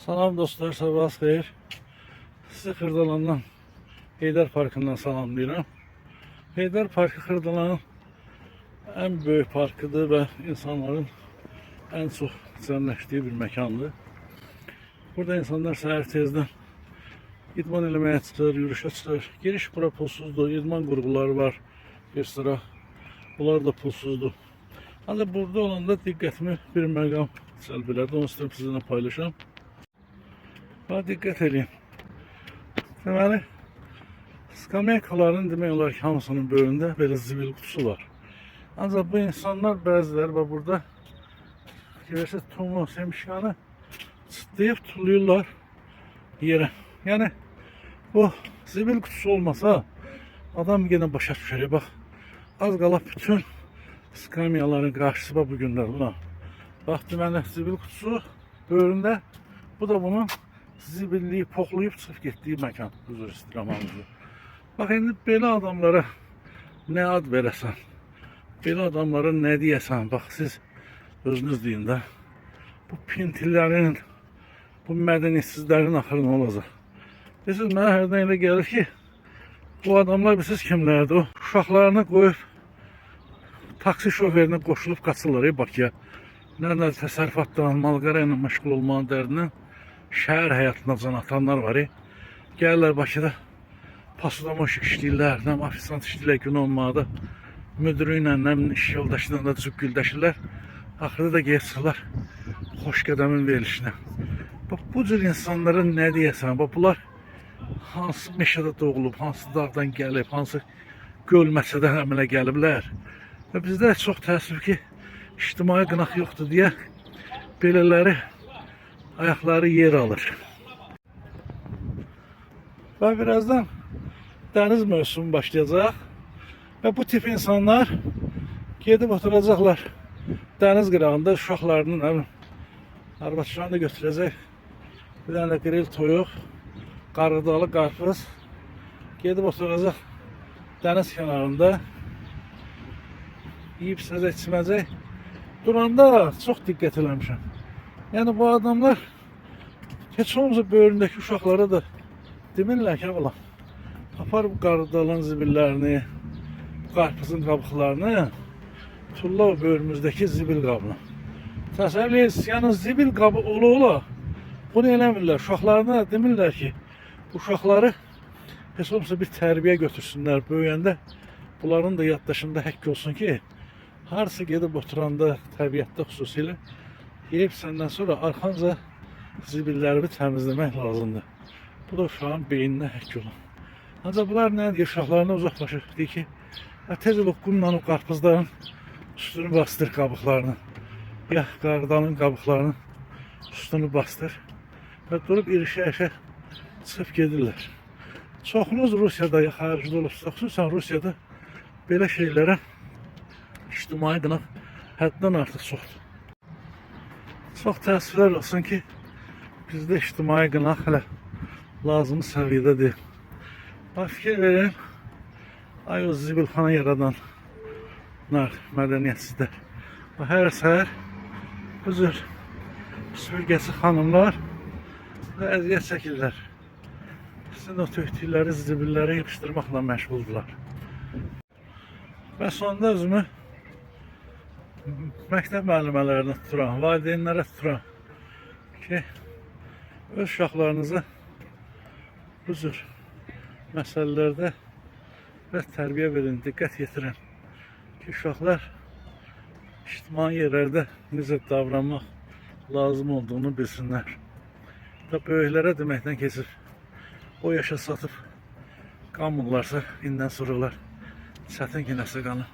Salam dostlar, sabahınız xeyir. Sizi Xırdalandan, Heydər Parkından salamlayıram. Heydər Parkı Xırdalanın en büyük parkıdır ve insanların en çok cəmləşdiyi bir məkandır. Burada insanlar səhər tezdən idman eləməyə çıxır, yürüyüşə çıxır. Giriş bura pulsuzdur, idman qurğuları var bir sıra. Bunlar da pulsuzdur. Ancaq burada olanda diqqətimi bir məqam cəlb elədi. Onu istəyirəm sizinlə paylaşam. Buna diqqət edin. Deməli, skameykaların demək olar ki, hamısının böyründə belə zibil qutusu var. Ancaq bu insanlar bəziləri və burada görəsə tumu, semişkanı çıtlayıb tuluyurlar yerə. Yəni bu zibil kutusu olmasa adam yenə başa düşər. Bax, az qala bütün skamyaların qarşısı bu günlər buna. Bax, deməli zibil kutusu böyründə, bu da bunun zibilliyi poxlayıb çıxıb getdiyi məkan, huzur istiqamamızı. Bax, indi belə adamlara nə ad verəsən, belə adamlara nə deyəsən, bax, siz özünüz deyin də, bu pintilərin, bu mədəniyyətsizlərin axırı nə olacaq? Bilirsiniz, mənə hərdən elə gəlir ki, bu adamlar bilirsiniz kimlərdir? O uşaqlarını qoyub, taksi şoförünə qoşulub qaçırlar Bakıya. Nə təsərrüfatdan, malqara ilə məşğul olmanın dərdindən şəhər həyatına can atanlar var. Gəlirlər Bakıda pasodamoş işləyirlər, nə ofisant işləyirlər gün olmada. Müdürü ilə, nə iş yoldaşı ilə da cüb güldəşirlər. Axırda da geçirlər xoş qədəmin verilişinə. Bu cür insanlara nə deyəsən? Bunlar hansı meşədə doğulub, hansı dağdan gəlib, hansı göl məsədən əmələ gəliblər. Və bizdə çox təəssüf ki, ictimai qınaq yoxdur deyə belələri ayakları yer alır. Ve birazdan deniz mövsümü başlayacak. Ve bu tip insanlar gedib oturacaklar deniz qırağında, uşaqlarının arvad-uşağını götürəcək. Bir tane grill toyuq, qarğıdalı qarpız. Gedib oturacaq deniz kenarında. Yiyib içəcək, içməcək. Duranda çox diqqət eləmişəm. Yani bu adamlar heç olmasa böyründəki uşaqlara da demirlər ki, ola, apar bu qarğıdalın zibillerini, bu qarpızın qabıqlarını, tulla o böyrümüzdəki zibil qabını. Təsəvvür edirsiniz, yəni zibil qabı ola, bunu eləmirlər. Uşaqlarına demirlər ki, bu uşaqları heç olmasa bir tərbiyə götürsünlər böyüyəndə. Bunların da yaddaşında həkk olsun ki, harsı gedib oturanda təbiətdə xüsusilə yiyip senden sonra arxanca zibillərimi təmizləmək lazımdır. Bu da uşağın beyninə həkk olur. Ancaq bunlar nə deyir, uşaqlarına uzaqlaşır. Deyir ki, tez olub qumla o qarpızların üstünü bastır qabıqlarını. Ya qarğıdanın qabıqlarının üstünü bastır. Və durub irişə-irişə çıxıb gedirlər. Çoxunuz Rusiyada ya xaricdə olubsa, xüsusən Rusiyada belə şeylərə ictimai qınaq həddən artıq çoxdur. Çox təəssüflər olsun ki, bizdə ictimai qınaq hələ lazımı səviyyədə deyil. Fikir verin, ay o zibilxana yaradanlar, mədəniyyətsizlər. Hər səhər bu cür süpürgəsi xanımlar və əziyyət çəkirlər. Sizin o tökdükləri zibilləri yapışdırmaqla məşğuldurlar. Və sonunda özümü məktəb müəllimələrinə tuturam, valideynlərə tuturam ki, öz uşaqlarınıza bu cür məsələlərdə və tərbiyə verin, diqqət yetirin ki, uşaqlar ictimai yerlərdə necə davranmaq lazım olduğunu bilsinlər. Da böyüklərə deməkdən keçir, o yaşa satıb qanmırlarsa, indən sorular çətin ki, nəsə qanır.